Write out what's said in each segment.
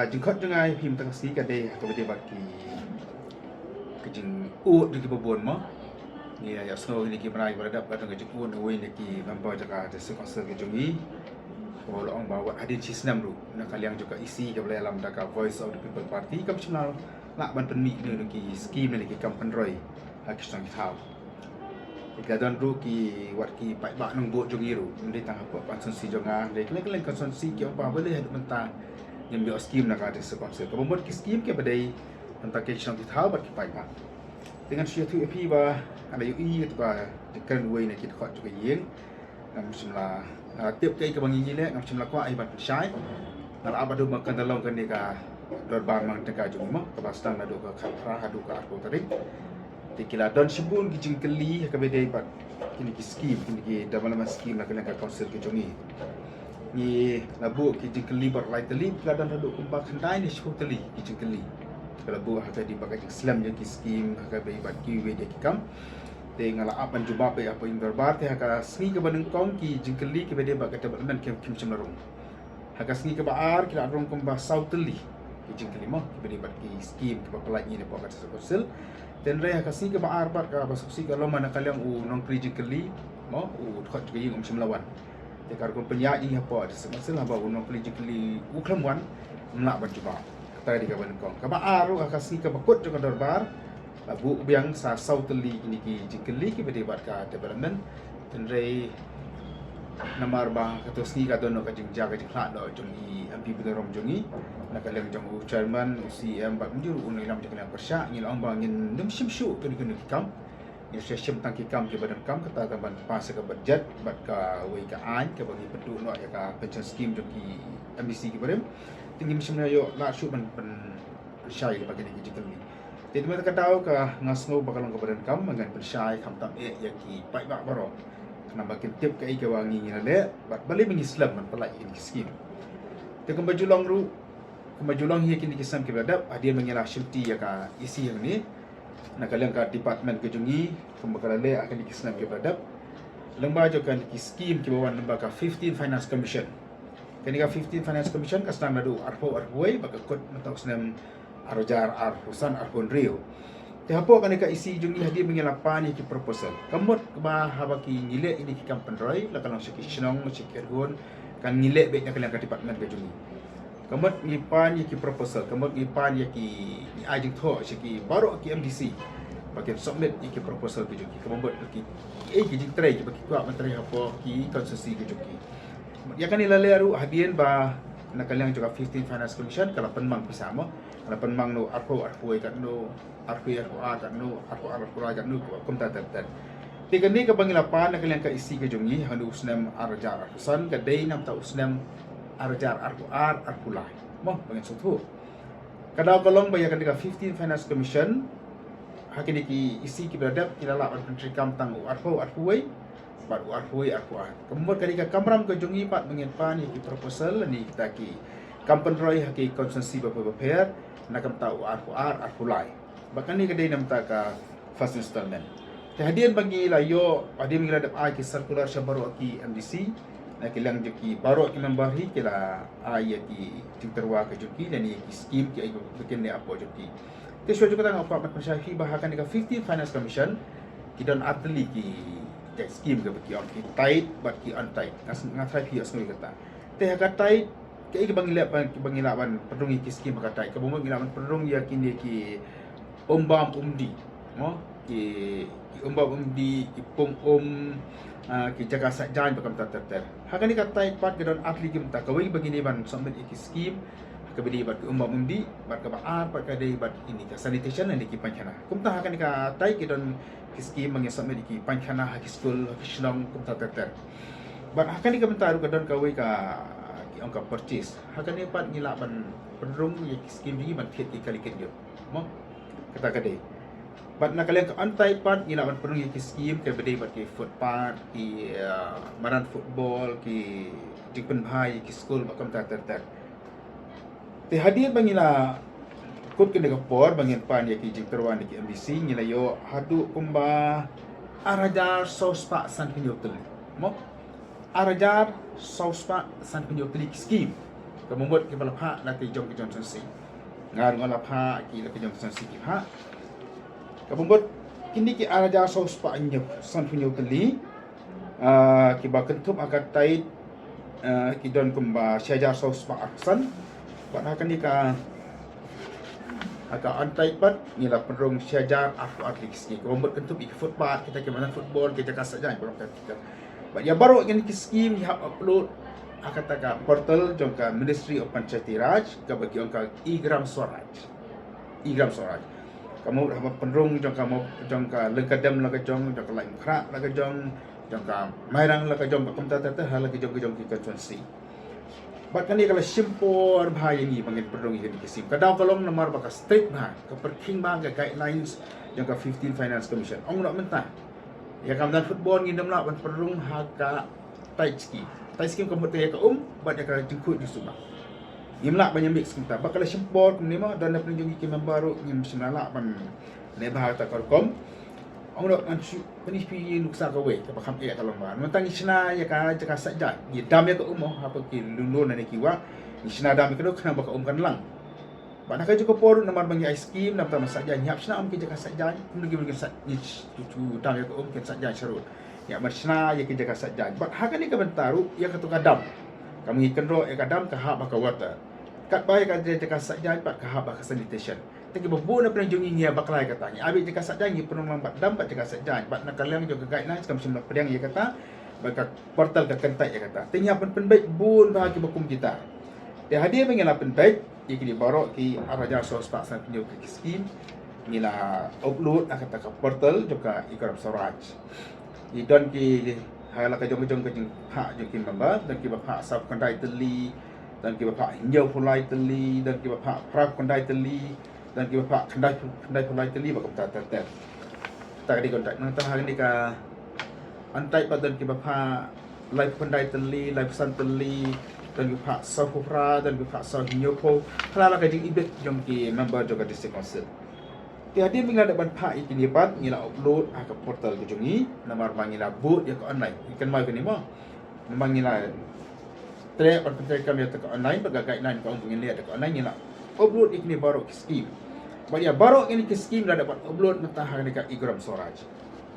jengkot jangai phim tang si ka de ka bade bat ki jeng di ki bobon mo ni ya snow ni ki brai berada pada ke jepun we ni ki member jaga de sponsor ke jungi kalau orang bawa hadin cisnam ru nak kalian juga isi ke boleh alam daga voice of the people party kam chunal nak ban penmi ni ki scheme ni ki kampan roy hakisang thau ikadon ru ki wat ki pai ba nang bo jungi ru ndi tang apa konsumsi jonga de kelen konsumsi ki apa boleh ada mentang yang bio scheme nak ada sponsor ko membuat ki scheme ke badai tentang kisang thau bat ki pai ba dengan sia tu api ba ada UI tu ba dekan we ni ki khot juga yeng nam simla tiếp cái bằng như thế ngọc chim là qua ai bật trái là apa do makan dalam kan ni ka dorban mang tengah jung mah ka bastang ado ka khatra ado ka aku tadi tikila don sibun ki jingkeli ka bedai bat kini ki scheme kini ki dalam scheme la ka council ki jungi ni labu ki jingkeli bar lai teli kila don ado kumba khandai ni shu teli ki jingkeli kala bu ha di bagai Islam yang ki scheme ka bedai bat ki we de ki kam ngala apan jubah pe apa yang berbar te haka sni ke bandung kong ki jingkeli ke bede ba kata banan kim chimlarung haka sni ke baar kila rong kom ba sauteli ki jingkeli mo ke bede ba ki scheme ke pelai ni po kata sel ten re haka sni ke baar ba ka basusi kalau mana kalian nong pri jingkeli mo khot ke ying chimlawan te kar ko penya ni apa sel ba nong pri jingkeli klamwan mla ba jubah kata di ka bandung kong ka baar haka sni ke bakut ke dorbar labu biang sa sauteli ini ki jingkeli ki bede bat ka development tenre namar ba ka to sni ka dono ka jingja ka jingla do jong i MP bedarom jongi na ka lem jong chairman UCM ba menjuru unai lam jang persya ngil ong ba ngin num simshu ke ni kam ni session tang ki kam ki badan kam kata ka ban pas ka budget bat ka we ka an ka bagi pedu no ya ka pension scheme jong ki MBC ki barem tinggi simna yo la shu ban syai ka bagi ni jingkeli jadi mereka tahu ke ngasno bakalan ke badan kam dengan persyai kam tam yang ki pai bak baro kena bakin tip ke ke wangi ni le bat bali mengislam man pelai ini skim te kembajulong ru kembajulong hi kini kisam ke badap dia mengira syuti ya ka isi yang ni nak kalian ka department ke jungi kembakalan le akan dikisam ke badap lembaga kan ki skim ke bawan lembaga 15 finance commission kini ka 15 finance commission ka stang nadu arpo arpoi baka kod mentau senam Arjar Arhusan Arpon Rio. Tehapo kan ka isi jungi hadi mengelapan ki proposal. Kamot ba habaki ngile ini ki kampan roy la kalang siki sinong sikir gon kan ngile be nya kalian ka department ka jungi. Kamot ngipan ki proposal, kamot ngipan ki ni ajing tho siki baru ki MDC. Bagian submit ki proposal ki jungi. Kamot ki ki jing tray ki baki kuat menteri hapo ki konsesi ki jungi. Ya kan ilale aru hadian ba nak kalian juga 15 finance commission kalau penmang bersama kalau penmang no arpo kat no arpo kat no arpo kat no kumta tat tiga ni ke bangilapan nak kalian ka isi ke jungi handu usnam arjar arsan ke dai nam ta usnam arjar arpo lai mo bangin sutu kadau kolong bayakan dekat 15 finance commission hakini ki isi ki beradab kilala menteri kam tang arpo wei bat arpoi arpuan kemudian ketika kamram ke jungi pat mengenpan ki proposal ni kita ki kampan roy haki konsumsi bapa pair nak kam tahu arpulai bahkan ni kedai nam ta ka first installment hadian bagi layo hadian mengira dap ai ki circular syabaru ki MDC nak kilang juki baru ki membari kila ai ki tinterwa ke juki dan ni ki scheme ki ai bikin ni apa juki kesyo juga tang apa masyarakat bahakan dekat 15 finance commission kidon atli ki scheme ke bagi orang tight bat ki on tight ngatrai pi asnoi kata teh ka tight ke bangilapan perung ki scheme ka tight ke bangilapan perung ya kini ki ombam umdi mo ki ombam umdi ki pom ki jaga sajan bakam tater hakani ka tight pat ke don atli ki mta kawai begini ban sambil ki scheme ke bedi bat ki ombam umdi bat ka ba pat ka dei bat ini ka sanitation ni ki pancana kumta hakani ka tight ki don kiski mengesam mediki panchana haki school haki shnong kumta teter ban hakan ni kamentaru kadon kawai ka ki angka purchase hakan ni pat ngila ban penrung ye kiski ni ban thiet ki kali ket yo mo kata kade bat nak kalian ka antai pat ngila ban penrung ye kiski ke bede bat ki footpath ki maran football ki jikpen bhai ki school bakam teter te hadir bangila kut ke Singapore bangin pan ya ki jingterwan ki MBC ngilayo hadu kumba arajar sospa san pinyo tuli mo arajar sospa san pinyo tuli scheme membuat kepala pak nak jong ke Johnson C ngar ngala pak ki la ke Johnson C ki pak membuat kini ki araja sos pak nyep san punya teli ki ba kentup akan tait ki don kumba syajar sos pak aksan pak akan ni ka agak antai pat ni lah perung syajar aku atlik ski kombat kentup ik football kita ke mana football kita kasat jangan perung kita ya baru ini skim ya upload akan taka portal jongka Ministry of Panchayati Raj ke bagi jongka Igram Swaraj kamu dah perung jongka lekadam laga jong jongka lain krak laga jong jongka mairang laga jong bakum tata hal laga jong kita constituency. Bahkan ni kalau simpor bahaya ni panggil perung ini kisim. Kadang kalau nomor bakal straight bah, ke perking bah ke guidelines yang ke 15 Finance Commission. Ong nak mentah. Ya kamu dan football ni nak ban perung haka tight ski. Tight ski kamu tu ya ke banyak ke jengkut di subah. Imlak banyak mix kita. Bakal simpor ni mah dan nak penunjuk ki baru ni mesti nalak ban lebah ta korkom. Ong nak ancu penis pi nuksa ka we ke pakam ya kalau ban. Mentang isna ya ka jaka saja. Ni dam ya ke apa ki lulu na ni kiwa. Isna dam ke kena bakal kan lang. Ban ka juga por namar bangi ice cream nam ta saja nyap sna ki jaka saja. Kemudian ki sa ni tu dam ya ke ke saja syarut. Ya marsna ya ki jaka saja. Ban ha ka ni ka bentaru ya ka tu kadam. Kamu ikan ro ya kadam ka ha bakal water. Kat baik ka jaka saja pat ka ha bakal sanitation. Tapi babu na penunjuk ini bakal katanya. Abi jika saja ni penuh lambat dampat jika saja. Bat nak kalian juga guidelines kamu semua pedang ya kata. Baka portal ke kentai ya kata. Tinggal penbaik bun bagi bakum kita. Dia hadir mengenal penbaik. Ia kini baru ki araja sos pak san penunjuk ke skim. Inilah upload akan tak portal juga Igram Swaraj. Idon ki hala ka jong ke hak jokin member dan ki bapak sab kendai teli dan ki bapak nyau pulai teli dan ki bapak prap kendai teli dan kita pak kendai pulai teli bakal tak di kontak nang tah hari ni ka antai padan kita pak live kendai teli live san teli dan kita pak sahufra dan kita pak sah nyopo hala ka jing ibet jong ki member juga district council ti hadir mingla ban pak iki ni pat ngila upload ke portal ke jongi nomor mangila boot ya ke online ikan mai ke ni mo mangila tre pat kami ya ke online bagai guideline kau ngin lihat ke online ngila upload ikni baru skim. Bagi baru ini ke skim dah dapat upload mentah dekat Igram Swaraj.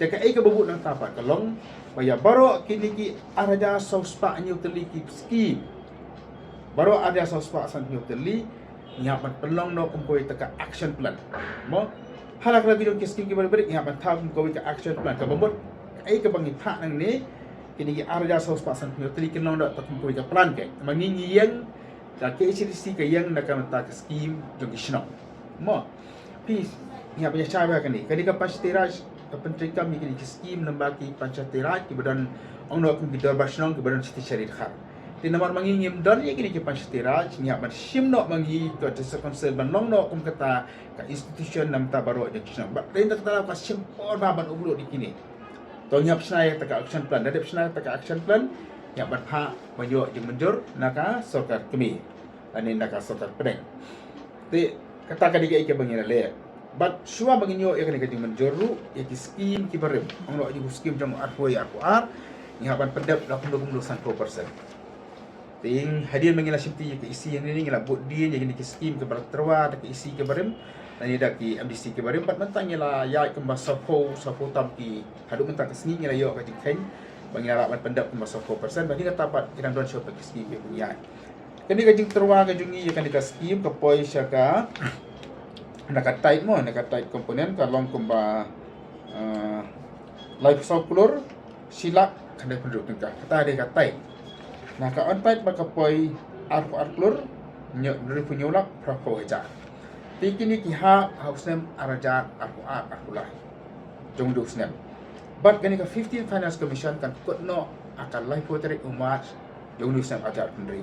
Dekat ai ke bubut nang tapat kalong bagi baru kini ki araja sospak new teli ki skim. Baru ada sospak san new teli nyapan pelong no kumpoi teka action plan. Mo halak lagi ke skim ki balik nyapan tam kumpoi ke action plan ke bubut ai ke bangi pak nang ni kini ki araja sospak san new teli kelong dak kumpoi ke plan ke. Mangingi yang ke HDC ke yang nak mentah ke skim jong isnok. Mo please ni apa ya cara kan ni kadika Panchayati Raj penteri kami kini skim lembaki Panchayati Raj ki badan ong nak ki dar basnong ki badan siti syariat khar ti namar mangingim dan ya kini ki Panchayati Raj ni apa sim nok mangi ke desa konsel ban long nok kum kata ka institution nam ta baru je kisna ba lain tak tahu ka sim por baban ublo di kini to nyap snai ta ka action plan dadep snai ta ka action plan ya ban ha mayo je menjur naka sarkar kami ani naka sarkar pedeng ti kata kadika ike bangina le but suwa banginyo ya kani kajing menjoru ya ki skim ki barem ang lo ji skim jong arpoi arpuar ni haban pendap 80% ting hadir mangila simti ke isi yang ni ngila bot dia jadi ki skim ke terwa ke isi ke barem dan ida ki MDC ke barem pat mentang ngila ya ke masapo sapo tam ki hadu mentang ke sini ngila yo kajing ken bangila haban pendap ke masapo persen bagi kata pat irang don shop ke skim ke punya kani kajing terwa kajungi ya kani ka skim ke poi syaka nak tight mo nak tight komponen kalong kumba life circular silak kena penduduk tengah kata ada ka tight nak ka on tight maka poi arklur nyok dari punyolak prapo aja tikini ki ha hausnem araja arkulah jong du snem but kani ka 15 Finance Commission kan kutno akan life water umat jong du snem ajar pendiri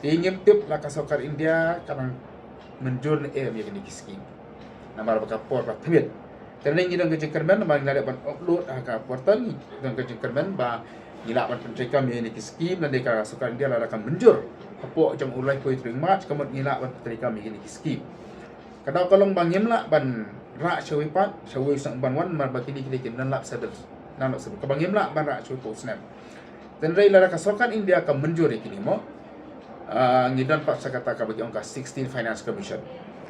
ingin tip lah kasokar India kadang menjur ya kini skim namar baka por ba tibet terning idong ke jengkermen ba ngada ban upload ka portal idong ke jengkermen ba gila ban pentrika mi ni skim dan deka kasokar India lah akan menjur apo jam ulai koi tring match kamot ngila ban pentrika mi ni skim kadang kalong bangim lah ban ra shawi pat shawi sang ban wan mar ba kini nan lap sadel nan lap sadel kabangim lah ban ra shawi ko snap dan rai lah kasokar India ka menjur kini mo Ngidan pak saya kata ka bagi angka 16 finance commission.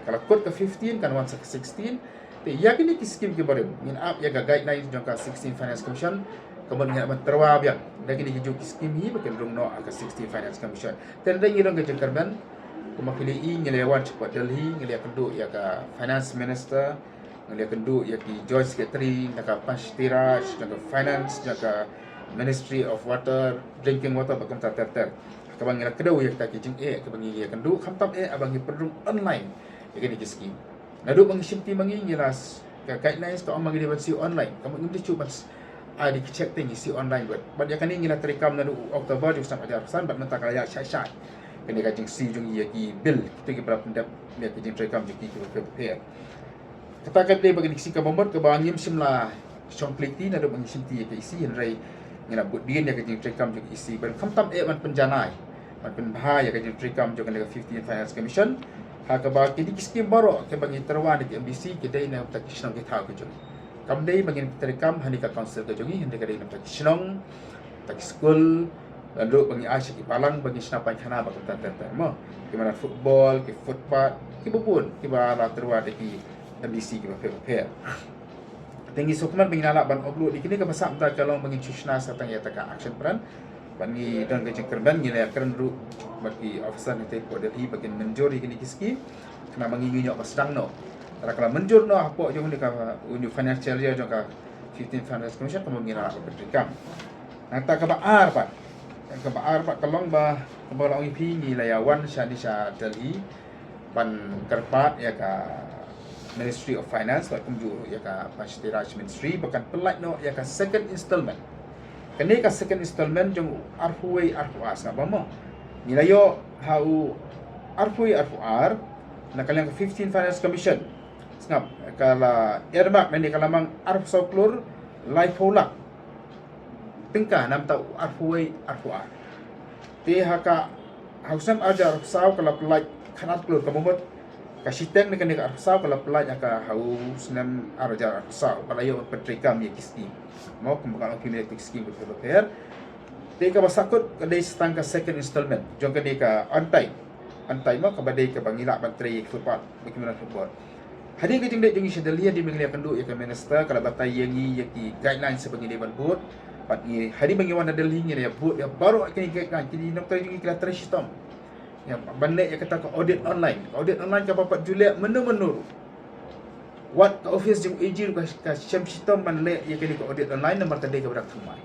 Kalau kod ke 15 kan wan sa 16 te ya kini ki scheme ke barem ngin ap ya ga guidelines jangka 16 finance commission kemudian ngin terwa biak da kini ki jo ki scheme hi bakin rung no aka 16 finance commission ten da ngirang ke jengkarban kumakili i ngelewan cepat Delhi ngeliat kenduk ya ka finance minister ngeliat kenduk ya ki joint secretary naka Panchtiraj naka finance naka ministry of water drinking water bakam ter kabang ngila kedau ya kita kijing kabang ya kenduk khamtam abang perlu online ya kini ki scheme nadu bang simti mangi ngilas ka guidelines ka amang di si online kamu ngi cuba di check ting si online buat ya kani ngila terikam nadu Oktober juga sampai jarasan bat mentak raya syai kini kajing si jung ya ki bill kita ki berapa pendap ya kajing terikam jiki ki prepare kata ka play bagi si ka bomot ka bangim simla complete nadu bang simti ya ki isi rai ngila buat dia ya kajing terikam jiki isi ban khamtam man penjanai man penbahaya kajing terikam jung ngila 15 finance commission Hakaba kini kiskim baro ke bagi terwan di MBC kedai na tak kisnong kita ke jong. Kam dei bagi terekam hani ka council ke jongi hende kedai na tak kisnong tak school lalu bagi asyik palang bagi senapan kana ba kata mo. Gimana football ke football ke bubun ke bala terwan di MBC ke prepare. Tinggi sokman bagi nalak ban upload di kini ke pasal tak kalau bagi cushna satang ya tak action plan bagi dan kecil kerban gila keren ru bagi officer ni tepuk Delhi bagi menjuri kini kiski kena mengingi nyok pasang no kalau menjur no apa jong ni ka uni financial year jong ka 15 finance commission kamu ngira berikam nata ka baar pak kalong ba kebalang IP ni layawan Shanisha Delhi ban kerpat ya ka Ministry of Finance buat kumju ya ka Panchtiraj Ministry bahkan pelat no ya ka second installment kini ka second installment jong arfuai arfuas ngapa mo nilayo hau arfuai arfuar nakalang 15 finance commission ngap kala erbak nani kalamang arfsoklur life holak tingka nam tau arfuai arfuar te haka hausam ajar arfsau kala pelaj khanat klur kamumot kasiteng ni kani arfsau kala pelaj aka hau senam ajar arfsau kala yo petrikam ye kisti mau kembang accumulating scheme with repair teka basakut kadai setangka second installment jong kadai ka on time mau kabadai ka bangila bantri football bagaimana football hadi ka jingdai jongi sedalia di menglia kendu ya ka minister kala batai yangi ya ki guidelines sebagai dewan board pat ni hadi bangiwan Delhi ni ya board ya baru kini guideline kini nak try jongi kala system ya bandai ya kata ka audit online ka papat Julai menu what office jeng ejir ka system man le ya kini ka audit online nomor tadi ka berak thumai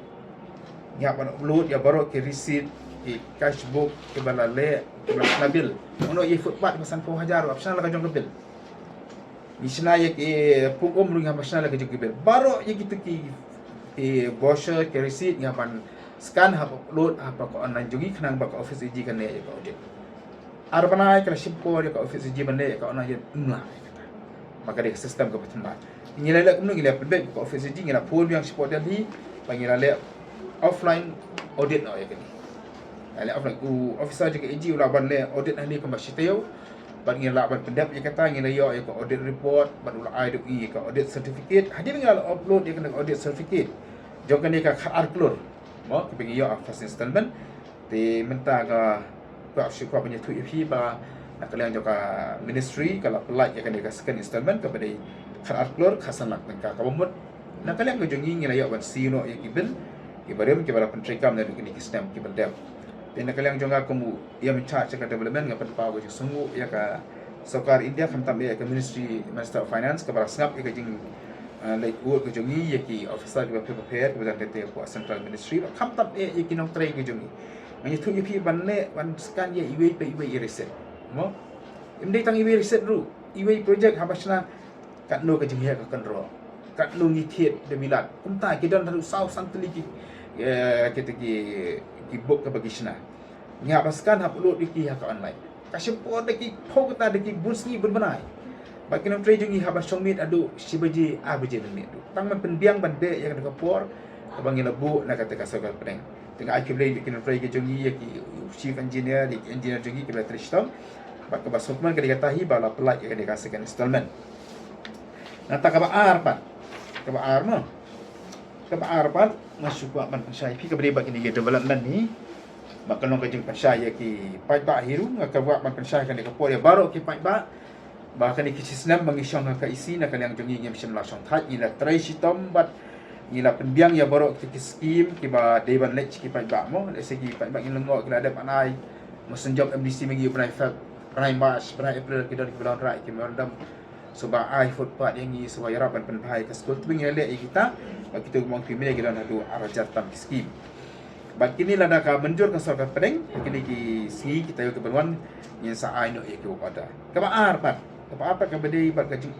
ya ban upload ya baru ke receipt ke cash book ke bala le ke bala bill ono ye footpath pasan 4000 optional ka jong bill misna ye ke pukom ru nga optional ka jong bill baru ye gitu ki brochure ke receipt nga ban scan ha upload apa ko online jongi khnang ba ka office ejir kan le ka audit arbana ka shippo ka office ejir ban le ka online umla maka dia sistem ke bertambah. Ingin lelak kemudian ingin lebih ke office ini ingin phone yang support Delhi, panggil lelak offline audit nak ya kini. Lelak offline officer juga AG ulaban le audit ahli ke masjid tayo, panggil laban pendap ia kata ingin layak ya ke audit report, ban ulah ai ke audit certificate. Hadir ingin upload dia kena audit certificate. Jom dia ke khar keluar. Mau panggil ya first installment. Di minta ke syukur punya tu IP ba nak kalian juga ministry kalau pelat ya kan dia second installment kepada kharat keluar khasan nak tengka kabumut nak kalian ke jongi ngilaya wan sino ya kibil ibaram ke bala pentrikam dan kini sistem kibil dem dan kalian jonga kamu ia minta cakap development ngapan pa go sungu ya ka sokar India kan tambah ya ke ministry minister of finance ke bala snap ya ke jing like work ke jongi ya ki officer ke prepare ke badan tete ko central ministry kam tam ya ki nong try ke jongi ngani tu ipi banle wan scan ya iwe reset mo imdei tang iwe reset ru iwe project habasna kat no ke jengya ke kontrol kat no ngithiet de milat kumta ke dan taru sau santli ki kita ki book ke bagisna nya baskan upload di ha ka online kasipor de ki phogta de ki busni berbenai bagi nam trade jungi habas somit adu sibaji abaje ni tu tang man penbiang ban de yang ke por abang lebu nak kata kasal peneng tengah accumulate bikin trade ke jungi ya ki chief engineer di engineer jungi ke battery system bak ke basukman ke dikatahi bala pelat yang dikasihkan installment nata ka baar pat ka baar mo ka baar pat masuk buat man pensai pi ke beri bak ini development ni Makan kajing pensaya ki pai ba hiru ngaka buat man pensaya kan ke po dia baru ki pai ba bahkan ki sistem mengisong ka isi nak yang jongi ngem sim la song thai ila trai sitom bat ila penbiang ya baru ki skim ki ba deban lech ki pai ba mo le segi pai ba ngilongo ki ada panai mesenjob MDC mengi pernah feb pernah March pernah April ki dan bulan rai ki merendam sebab ai food part yang ni sebab harapan penpai ke sekolah tu ngele kita kita mong ki me ki dan adu arajar tam skim. Bat kini lada ka menjur ka sorka pedeng kini ki si kita yo keperluan yang sa ai no ek pada ka ba pat ka ba apa ka bede bat ka ju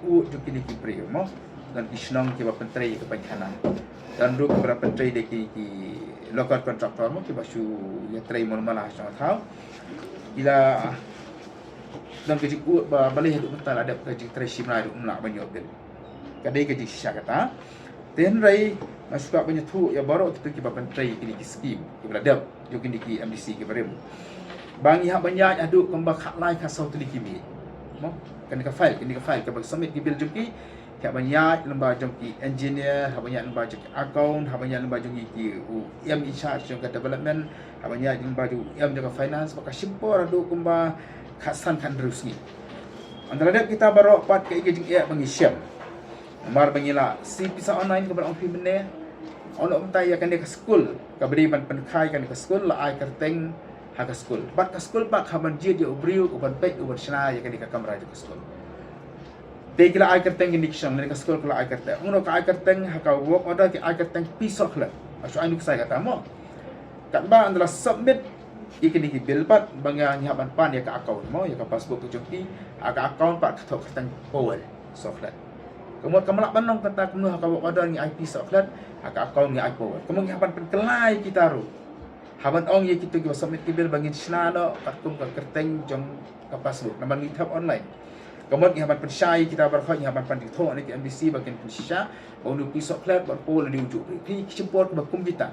kini ki pri mo dan isnong ki ba pentrai ke panjana dan ru ka ba pentrai de ki local contractor mo ki ba su ya trai mo mala sa thau ila dan ka ju ba balih du mental ada ka ju trai simra du umla banyo ben ka de ka ju sya kata ten rai masuk banyak tu ya baru kita ki bapan trai kini ki skim ki beladap jo kini ki MDC ki barem bang ya banyak aduk kembang hak lai ka sau tu ki mi mo kan ka file ka bag submit ki bil jo ki hak banyak lembar jo ki engineer hak banyak lembar jo ki account hak banyak lembar jo ki em in charge jo ka development hak banyak lembar jo em jo ka finance maka simpor aduk kembang khasan kan terus ni antara kita baru pat ke jing ya bangisyam Mar bangila si pisa online ke barang pimene ono mentai akan dia ke school ka beri ban penkai kan ke school la ai kerteng ha ke school bat ke school pak haban dia ubriu ko ban pek uban shna ya kan dia ke kamera ke school te kila ai kerteng ni kisam ni ke school kala ai kerteng uno ka ai kerteng ha ka work order ki ai kerteng pisok la asu ai nuk saya kata mo kat ba adalah submit ikan ki bill pat bangya nyaban pan ya ka account mo ya ka passbook ke joki ka account pat thok kerteng power soklat kemudian kamalak banong kata kemuh ka order ni IP soklat ka account ni iPhone kemudian haban penkelai kita ru haban ong ye kita ki submit ki bill bangin sna no patkum ka kerteng jong ka passbook naman ni tab online kemudian haban pensyai kita berkhot haban pan ditho ni ki MDC bagian pensya onu pi soklat bar pol di ujuk ki cimpor ka bakum kita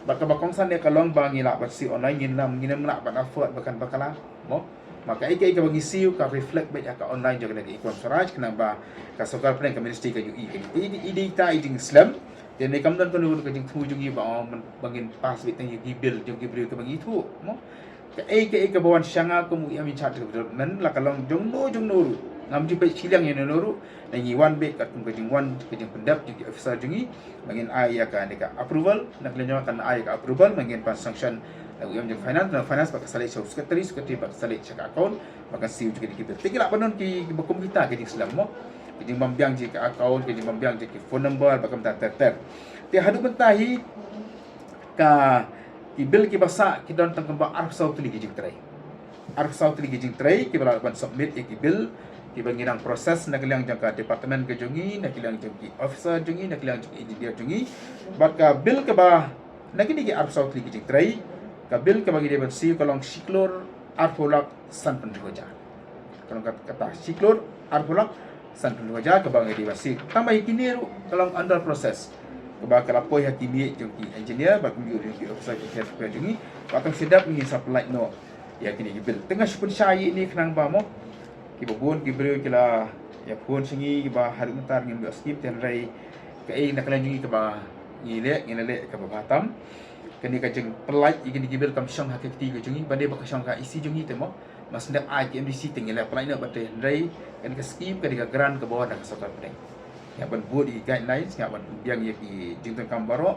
bakal bakong san dia kalong bangi la si online ngin lam ngin nak ban afford bakan bakala mo maka ikai ka bagi siu ka reflect banyak ka online juga lagi ikon suraj kenapa ka sokar plan ka ministry ka UI ini ta iding Islam dan ni kamdan ko nu ka jing thu jungi ba bangin pas bit tang yugi bill jungi bri ka bagi thu mo ka ka bawan syanga ko mu yami chat ka nan la kalong jong no ngam ji pe silang yang noru na ngi one bit ka tum ka jing one ka jing pendap jungi officer jungi bangin ai ka ni ka approval nak lenyo kan ai ka approval bangin pas sanction yang jeng finance pakai salih secretary pakai salih cek account pakai siu juga kita tinggal panon ki bakum kita ke Islam mo ki mambiang ji ke account ki mambiang ji ke phone number pakai ter ti hadu bentahi ka ki bill ki basa ki don tang kembang arf sau tuli ki jing tray ki bala ban submit ki bill ki banginang proses nak liang jangka departemen ke jongi nak liang jongi officer jongi nak liang jongi engineer jongi baka bill ke ba nak ni ki arf sau tuli ki jing tray kabil ke bagi dia bersih kalau siklor arfolak san penriwaja kalau kata siklor arfolak san penriwaja ke bagi dia bersih tambah kini kalau under proses ke bagi lapoi hakimi joki engineer bagi joki officer ke health joki patang sedap ni supply no ya kini bil tengah sepun syai ni kenang ba mo ki babon ki beri kila ya pun singi ki ba hari mentar ngim skip ten rai ke nak lanjut ke ba ngile ke ba Batam kini kajeng pelai igin digibel kam syang hak keti ke jungi bade bak syang ka isi jungi temo mas ndak ai ke MDC tinggal pelai nak bade rai kan ke skip ke gran ke bawah dak sokar pedeng ya ban buat di guidelines ya ban biang ye ki jington kambaro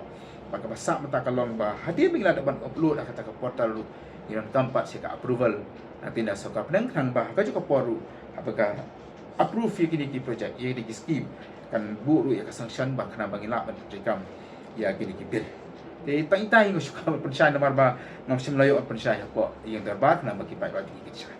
bak basak mata kalong ba hadir bingla dak ban upload dak kata ke portal lu iran tempat sika approval nanti dak sokar pedeng kan bah ka juga poru apakah approve ye kini ki project ye di scheme kan bu ru ya ka sanction bak kena bangila ban rekam ya kini ki bil thì tay tay của chúng ta một phần sai nó mà ngọc xem lấy một phần sai học bộ hiện tại bác là một cái bài báo gì cái sai